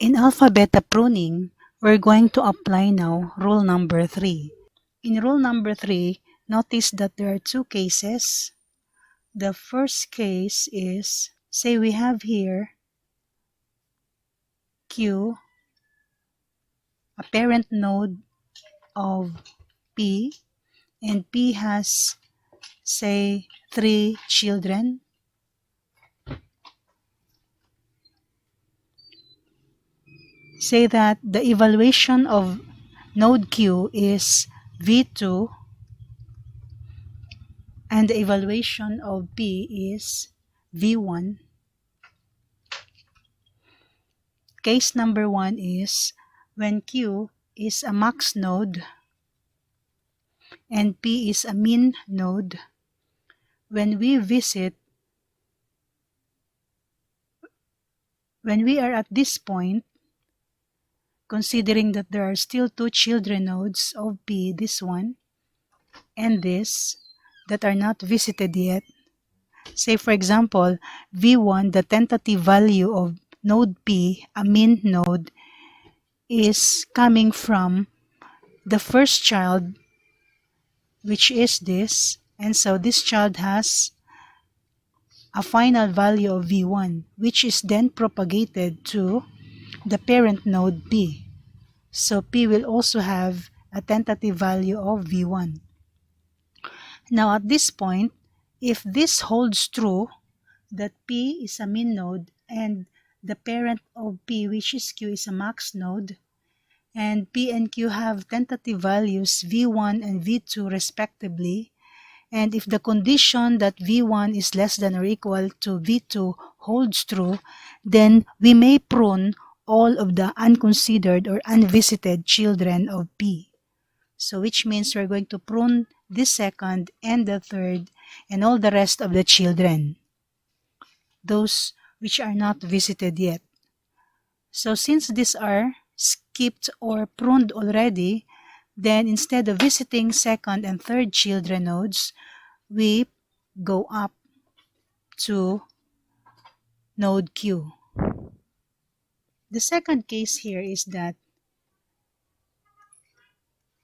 In alpha-beta pruning, we're going to apply now rule number 3. In rule number 3, notice that there are two cases. The first case is, say we have here Q, a parent node of P, and P has, say, 3 children. Say that the evaluation of node Q is V2 and the evaluation of P is V1. Case number 1 is when Q is a max node and P is a min node. When we are at this point, considering that there are still 2 children nodes of P, this one and this, that are not visited yet. Say for example, V1, the tentative value of node P, a min node, is coming from the first child, which is this, and so this child has a final value of V1, which is then propagated to the parent node P. So P will also have a tentative value of V1. Now at this point, if this holds true, that P is a min node and the parent of P, which is Q, is a max node, and P and Q have tentative values V1 and V2 respectively, and if the condition that V1 is less than or equal to V2 holds true, then we may prune all of the unconsidered or unvisited children of P. So which means we're going to prune the second and the third and all the rest of the children, those which are not visited yet. So since these are skipped or pruned already, then instead of visiting second and third children nodes, we go up to node Q. The second case here is that,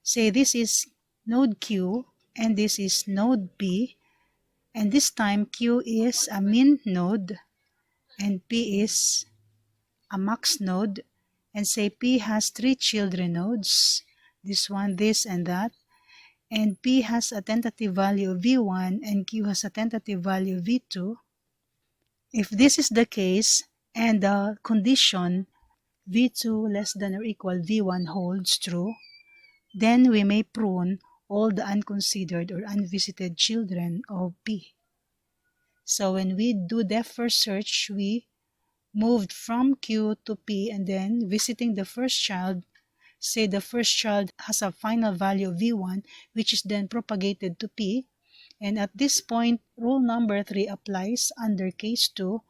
say this is node Q and this is node P, and this time Q is a min node and P is a max node, and say P has 3 children nodes, this one, this, and that, and P has a tentative value of V1 and Q has a tentative value of V2. If this is the case and the condition V2 less than or equal V1 holds true, then we may prune all the unconsidered or unvisited children of P. So when we do depth first search, we moved from Q to P and then visiting the first child, say the first child has a final value of V1 which is then propagated to P, and at this point rule number 3 applies under case 2,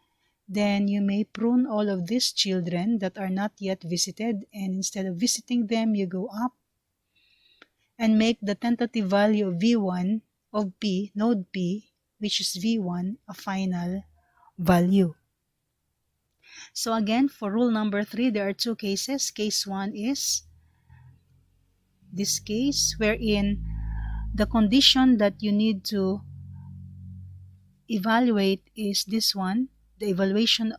then you may prune all of these children that are not yet visited, and instead of visiting them you go up and make the tentative value of V1 of P, node P, which is V1, a final value. So again, for rule number 3, there are two cases. Case 1 is this case wherein the condition that you need to evaluate is this one. The evaluation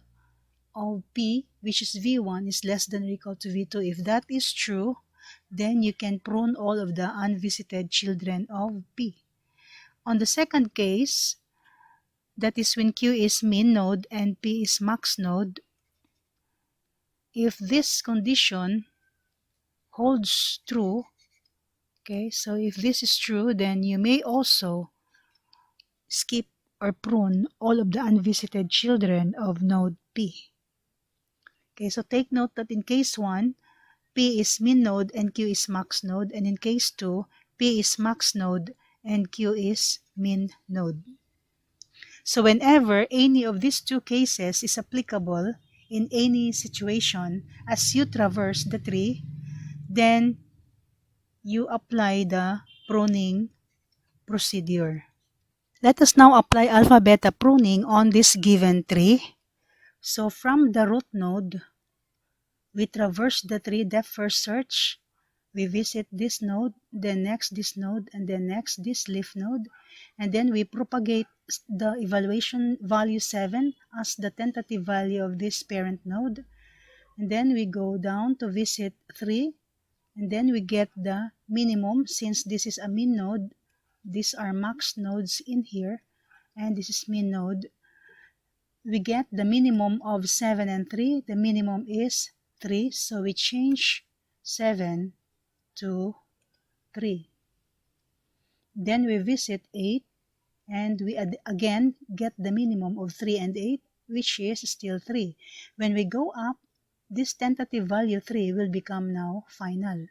of P, which is V1, is less than or equal to V2. If that is true, then you can prune all of the unvisited children of P. On the second case, that is when Q is min node and P is max node, if this condition holds true, okay, so if this is true, then you may also skip or prune all of the unvisited children of node P. Okay, so take note that in case 1, P is min node and Q is max node, and in case 2, P is max node and Q is min node. So whenever any of these two cases is applicable in any situation, as you traverse the tree, then you apply the pruning procedure. Let us now apply alpha-beta pruning on this given tree. So from the root node, We traverse the tree depth first search. We visit this node, then next this node, and then next this leaf node. And then we propagate the evaluation value 7 as the tentative value of this parent node. And then we go down to visit 3. And then we get the minimum. Since this is a min node, these are max nodes in here. And this is min node. We get the minimum of 7 and 3. The minimum is 3. So we change 7 to 3. Then we visit 8 and we again get the minimum of 3 and 8, which is still 3. When we go up, this tentative value 3 will become now final.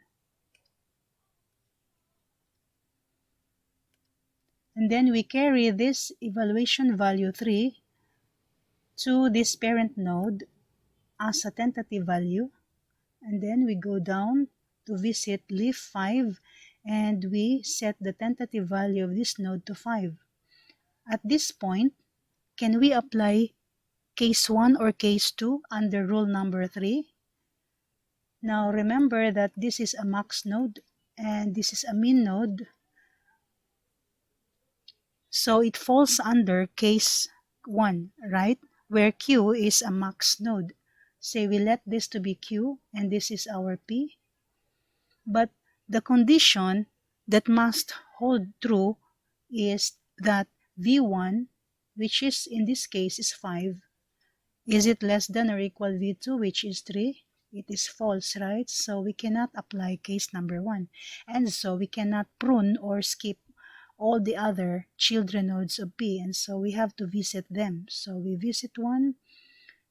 And then we carry this evaluation value 3 to this parent node as a tentative value. And then we go down to visit leaf 5 and we set the tentative value of this node to 5. At this point, can we apply case 1 or case 2 under rule number 3? Now remember that this is a max node and this is a min node. So it falls under case 1, right? Where Q is a max node. Say we let this to be Q and this is our P. But the condition that must hold true is that V1, which is in this case is 5, is it less than or equal V2, which is 3? It is false, right? So we cannot apply case number 1. And so we cannot prune or skip all the other children nodes of P. And so we have to visit them. So we visit 1.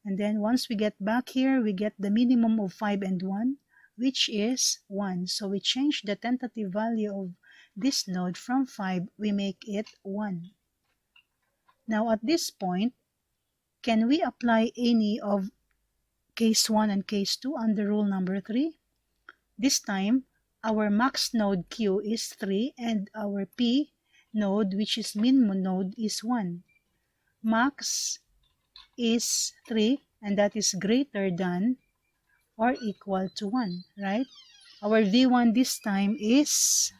And then once we get back here, we get the minimum of 5 and 1, which is 1. So we change the tentative value of this node from 5, we make it 1. Now at this point, can we apply any of case 1 and case 2 under rule number 3? This time, our max node Q is 3 and our P node, which is min node, is 1. Max is 3 and that is greater than or equal to 1, right? Our V1 this time is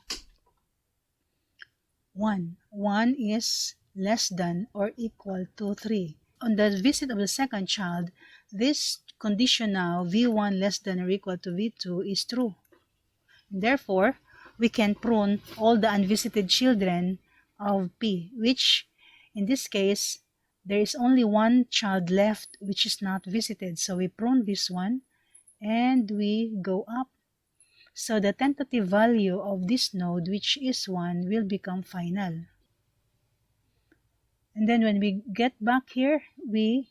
1. 1 is less than or equal to 3. On the visit of the second child, this condition now, V1 less than or equal to V2, is true. Therefore, we can prune all the unvisited children of P, which in this case, there is only one child left which is not visited. So we prune this one and we go up. So the tentative value of this node, which is 1, will become final. And then when we get back here, we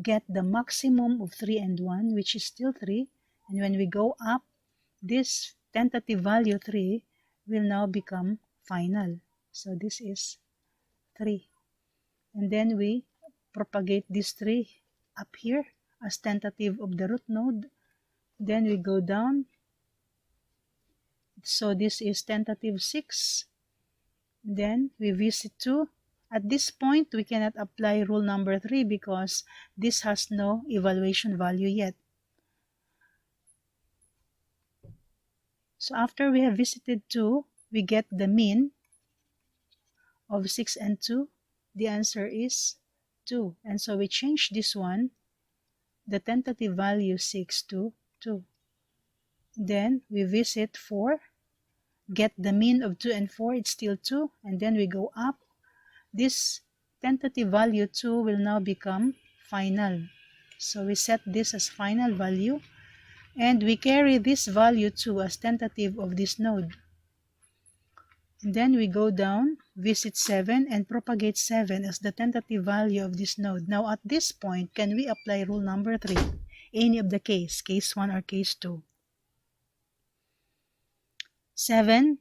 get the maximum of 3 and 1, which is still 3. And when we go up, this tentative value 3 will now become final. So this is 3. And then we propagate this 3 up here as tentative of the root node. Then we go down. So this is tentative 6. Then we visit 2. At this point, we cannot apply rule number 3 because this has no evaluation value yet. So after we have visited 2, we get the mean of 6 and 2. The answer is 2. And so we change this one, the tentative value 6 to 2. Then we visit 4, get the mean of 2 and 4, it's still 2. And then we go up. This tentative value 2 will now become final. So we set this as final value. And we carry this value 2 as tentative of this node. And then we go down, visit 7, and propagate 7 as the tentative value of this node. Now at this point, can we apply rule number 3? Any of the case 1 or case 2. 7,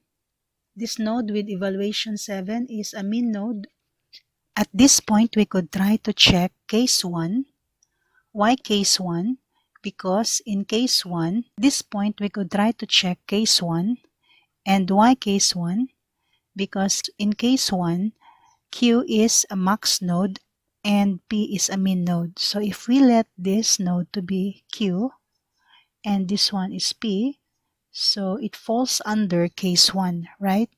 this node with evaluation 7 is a min node. At this point, we could try to check case 1. Why case 1? Because in case 1, this point we could try to check case 1. And why case 1? Because in case 1, Q is a max node and P is a min node. So if we let this node to be Q and this one is P. So it falls under case 1, right?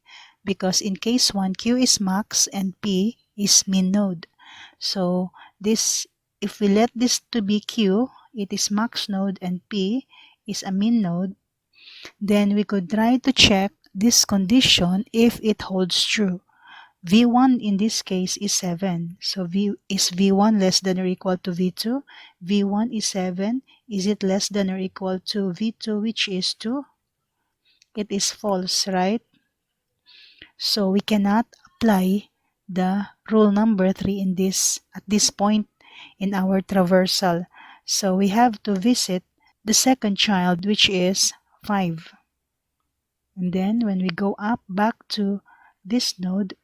Because in case 1, Q is max and P is min node. So this, if we let this to be Q, it is max node and P is a min node, then we could try to check this condition if it holds true. V1 in this case is 7. So is V1 less than or equal to V2? V1 is 7. Is it less than or equal to V2, which is 2? It is false, right? So we cannot apply the rule number 3 in this at this point in our traversal. So we have to visit the second child, which is 5. And then when we go up back to this node,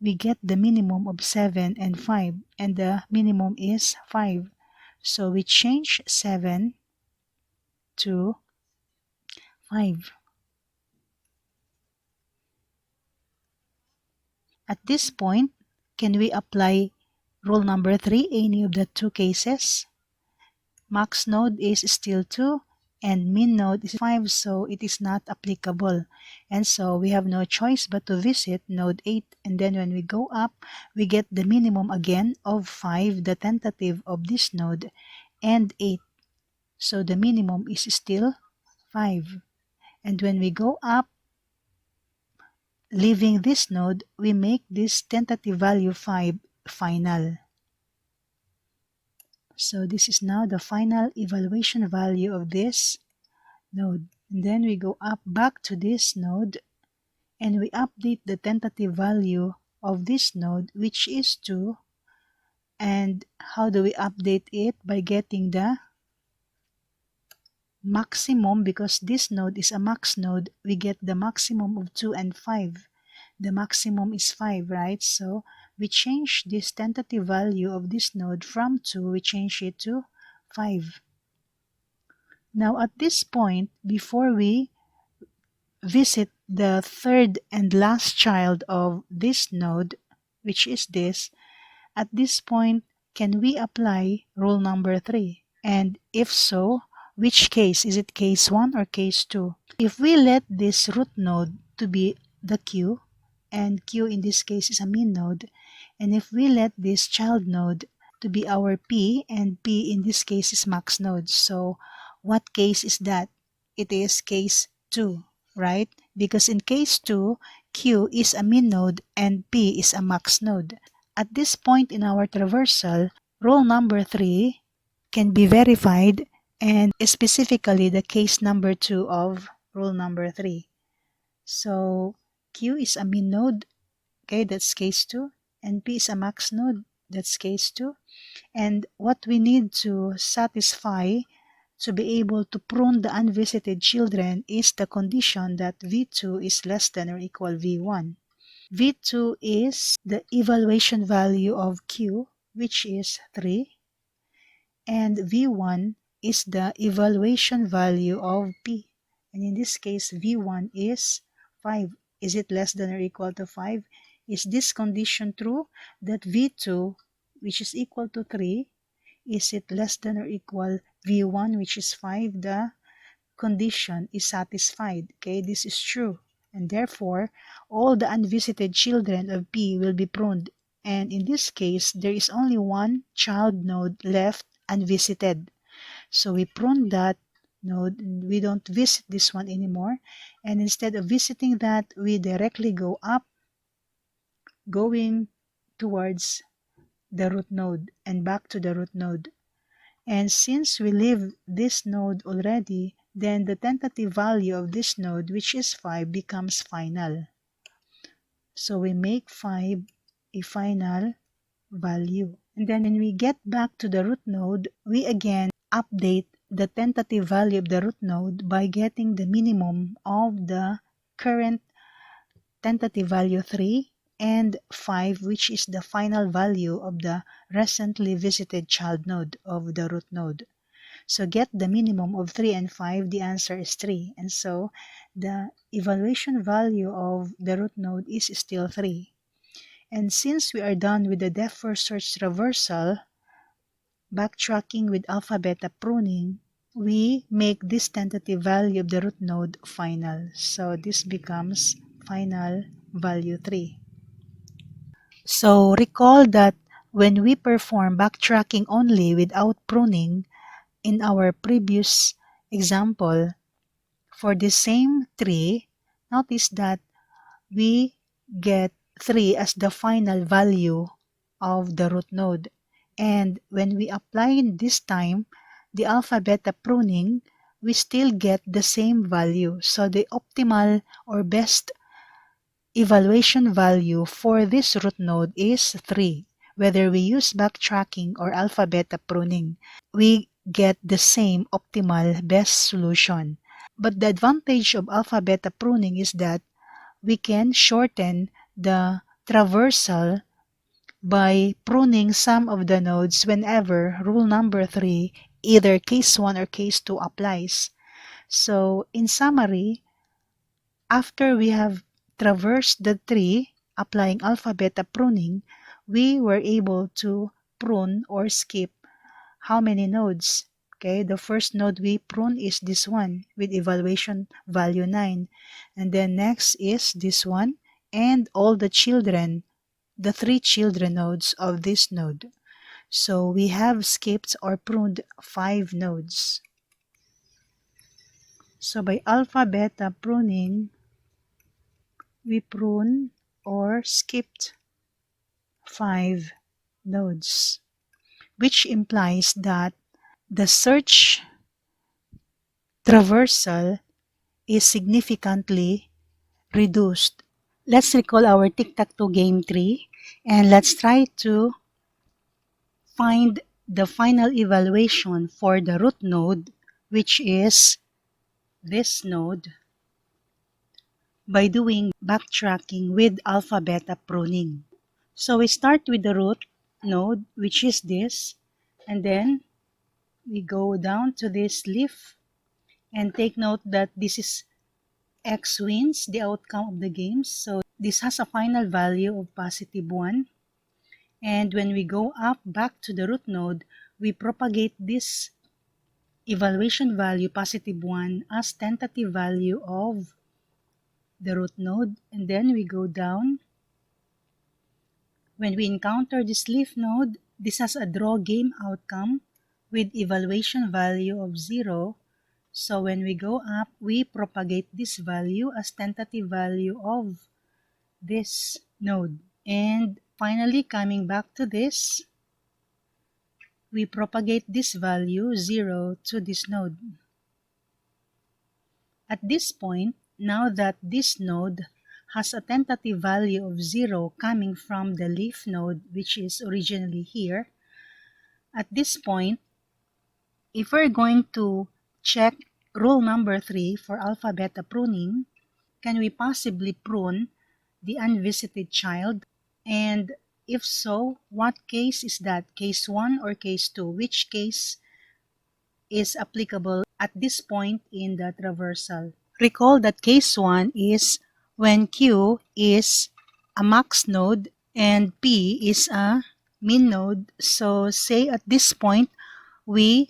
we get the minimum of 7 and 5, and the minimum is 5. So we change 7 to 5. At this point, can we apply rule number 3 any of the two cases? Max node is still 2 and min node is 5, so it is not applicable. And so we have no choice but to visit node 8. And then when we go up, we get the minimum again of 5, the tentative of this node, and 8. So the minimum is still 5. And when we go up, leaving this node, we make this tentative value 5 final. So this is now the final evaluation value of this node. And then we go up back to this node and we update the tentative value of this node, which is 2. And how do we update it? By getting the maximum, because this node is a max node, we get the maximum of 2 and 5. The maximum is 5, right? So we change this tentative value of this node from 2, we change it to 5. Now at this point, before we visit the third and last child of this node, which is this, at this point, can we apply rule number 3? And if so, which case? Is it case 1 or case 2? If we let this root node to be the Q, and Q in this case is a min node, and if we let this child node to be our P, and P in this case is max node, so what case is that? It is case 2, right? Because in case 2, Q is a min node and P is a max node. At this point in our traversal, rule number 3 can be verified, and specifically the case number 2 of rule number 3. So Q is a min node, okay, that's case 2, and P is a max node, that's case 2. And what we need to satisfy to be able to prune the unvisited children is the condition that V2 is less than or equal V1. V2 is the evaluation value of Q, which is 3, and V1 is the evaluation value of P. And in this case, V1 is 5. Is it less than or equal to 5? Is this condition true, that V2, which is equal to 3, is it less than or equal V1, which is 5? The condition is satisfied. Okay, this is true. And therefore, all the unvisited children of P will be pruned. And in this case, there is only one child node left unvisited. So we prune that node, and we don't visit this one anymore. And instead of visiting that, we directly go up, going towards the root node and back to the root node. And since we leave this node already, then the tentative value of this node, which is 5, becomes final. So we make 5 a final value. And then when we get back to the root node, we again update the tentative value of the root node by getting the minimum of the current tentative value 3 and 5, which is the final value of the recently visited child node of the root node. So get the minimum of 3 and 5, the answer is 3. And so the evaluation value of the root node is still 3. And since we are done with the depth first search traversal, backtracking with alpha beta pruning, we make this tentative value of the root node final. So this becomes final value 3. So recall that when we perform backtracking only without pruning in our previous example, for the same tree, notice that we get 3 as the final value of the root node. And when we apply this time the alpha beta pruning, we still get the same value. So the optimal or best evaluation value for this root node is 3. Whether we use backtracking or alpha beta pruning, we get the same optimal best solution. But the advantage of alpha beta pruning is that we can shorten the traversal by pruning some of the nodes whenever rule number 3, either case 1 or case 2 applies. So in summary, after we have traversed the tree applying alpha beta pruning, we were able to prune or skip how many nodes? Okay, the first node we prune is this one with evaluation value 9. And then next is this one and all the children, the 3 children nodes of this node. So we have skipped or pruned 5 nodes. So by alpha beta pruning, we prune or skipped 5 nodes, which implies that the search traversal is significantly reduced. Let's recall our tic-tac-toe game tree and let's try to find the final evaluation for the root node, which is this node, by doing backtracking with alpha beta pruning. So we start with the root node, which is this, and then we go down to this leaf and take note that this is X wins the outcome of the games. So this has a final value of positive 1. And when we go up back to the root node, we propagate this evaluation value positive 1 as tentative value of the root node. And then we go down. When we encounter this leaf node, this has a draw game outcome with evaluation value of 0. So when we go up, we propagate this value as tentative value of this node. And finally, coming back to this, we propagate this value 0 to this node. At this point, now that this node has a tentative value of 0 coming from the leaf node, which is originally here, at this point, if we're going to check rule number 3 for alpha beta pruning, can we possibly prune the unvisited child? And if so, what case is that? Case 1 or case 2? Which case is applicable at this point in the traversal? Recall that case 1 is when Q is a max node and P is a min node. So say at this point, we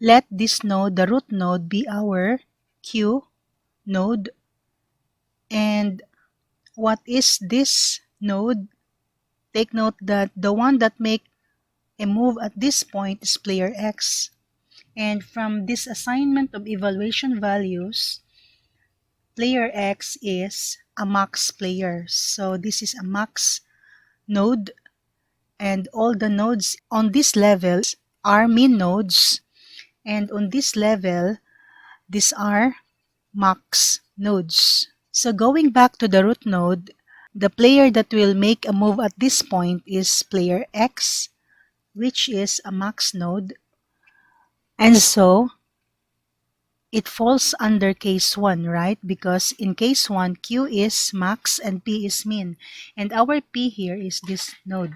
let this node, the root node, be our Q node. And what is this node? Take note that the one that make a move at this point is player X. And from this assignment of evaluation values, player X is a max player. So this is a max node. And all the nodes on this level are min nodes. And on this level, these are max nodes. So going back to the root node, the player that will make a move at this point is player X, which is a max node. And so it falls under case 1, right? Because in case 1, Q is max and P is min. And our P here is this node.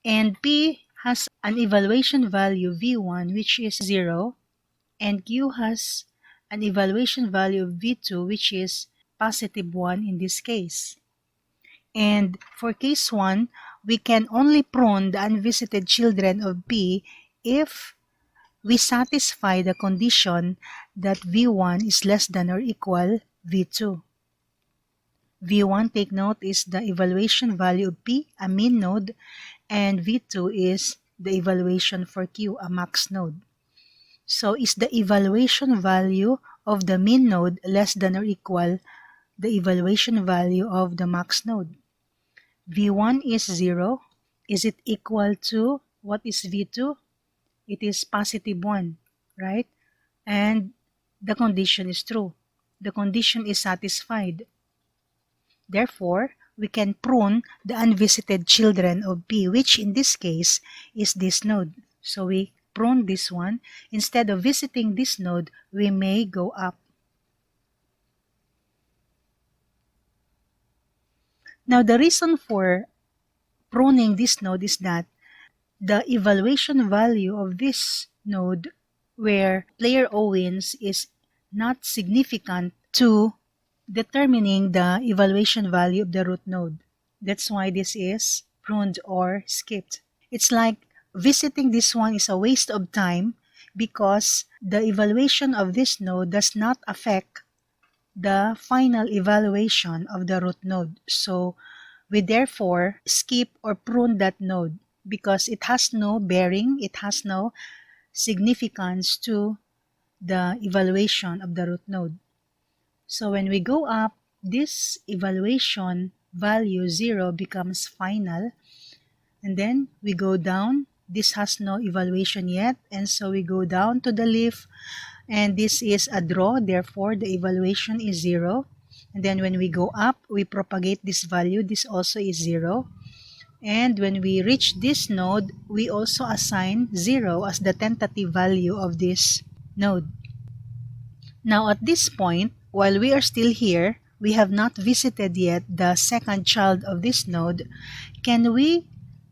And P has an evaluation value V1, which is 0. And Q has an evaluation value of V2, which is positive 1 in this case. And for case 1, we can only prune the unvisited children of P if we satisfy the condition that V1 is less than or equal V2. V1, take note, is the evaluation value of P, a mean node, and V2 is the evaluation for Q, a max node. So is the evaluation value of the mean node less than or equal the evaluation value of the max node? V1 is 0. Is it equal to, what is V2? It is positive 1, right? And the condition is true. The condition is satisfied. Therefore, we can prune the unvisited children of P, which in this case is this node. So we prune this one. Instead of visiting this node, we may go up. Now, the reason for pruning this node is that the evaluation value of this node where player O wins is not significant to determining the evaluation value of the root node. That's why this is pruned or skipped. It's like visiting this one is a waste of time because the evaluation of this node does not affect the final evaluation of the root node. So we therefore skip or prune that node because it has no bearing, it has no significance to the evaluation of the root node. So when we go up, this evaluation value 0 becomes final. And then we go down. This has no evaluation yet. And so we go down to the leaf. And this is a draw. Therefore, the evaluation is 0. And then when we go up, we propagate this value. This also is 0. And when we reach this node, we also assign 0 as the tentative value of this node. Now at this point, while we are still here, we have not visited yet the second child of this node, can we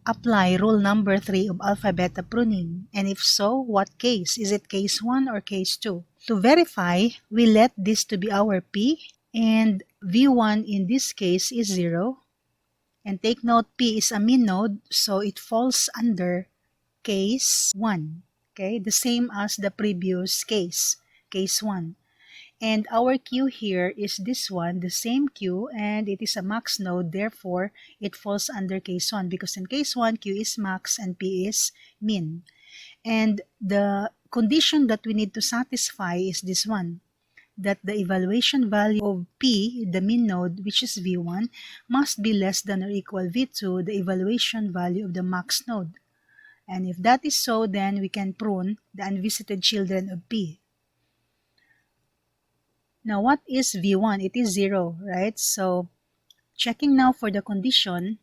apply rule number 3 of alpha-beta pruning? And if so, what case? Is it case 1 or case 2? To verify, we let this to be our P, and V1 in this case is 0. And take note, P is a mean node, so it falls under case 1. Okay, the same as the previous case, case 1. And our Q here is this one, the same Q, and it is a max node, therefore it falls under case 1 because in case 1, Q is max and P is min. And the condition that we need to satisfy is this one, that the evaluation value of P, the mean node, which is V1, must be less than or equal V2, the evaluation value of the max node. And if that is so, then we can prune the unvisited children of P. Now, what is V1? It is 0, right? So, checking now for the condition,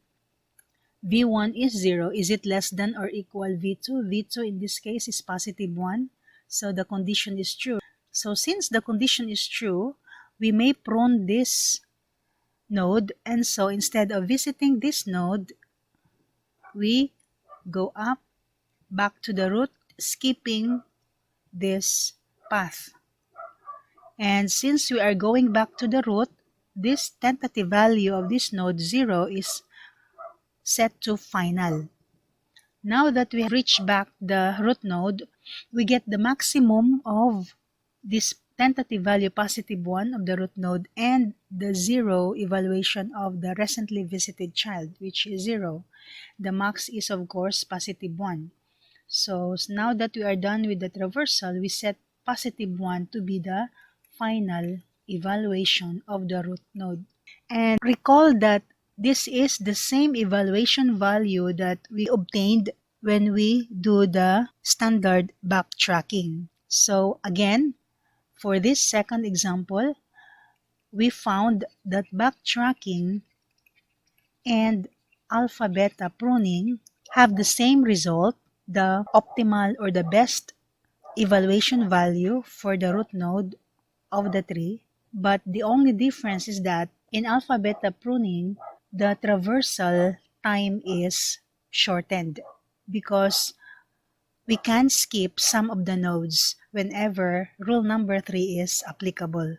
V1 is 0. Is it less than or equal V2? V2 in this case is positive 1. So, the condition is true. So, since the condition is true, we may prune this node. And so, instead of visiting this node, we go up, back to the root, skipping this path. And since we are going back to the root, this tentative value of this node 0 is set to final. Now that we have reached back the root node, we get the maximum of this tentative value positive 1 of the root node and the 0 evaluation of the recently visited child, which is 0. The max is of course positive 1. So now that we are done with the traversal, we set positive 1 to be the final evaluation of the root node. And recall that this is the same evaluation value that we obtained when we do the standard backtracking. So again, for this second example, we found that backtracking and alpha-beta pruning have the same result, the optimal or the best evaluation value for the root node of the tree, but the only difference is that in alpha-beta pruning, the traversal time is shortened because we can skip some of the nodes whenever rule number 3 is applicable.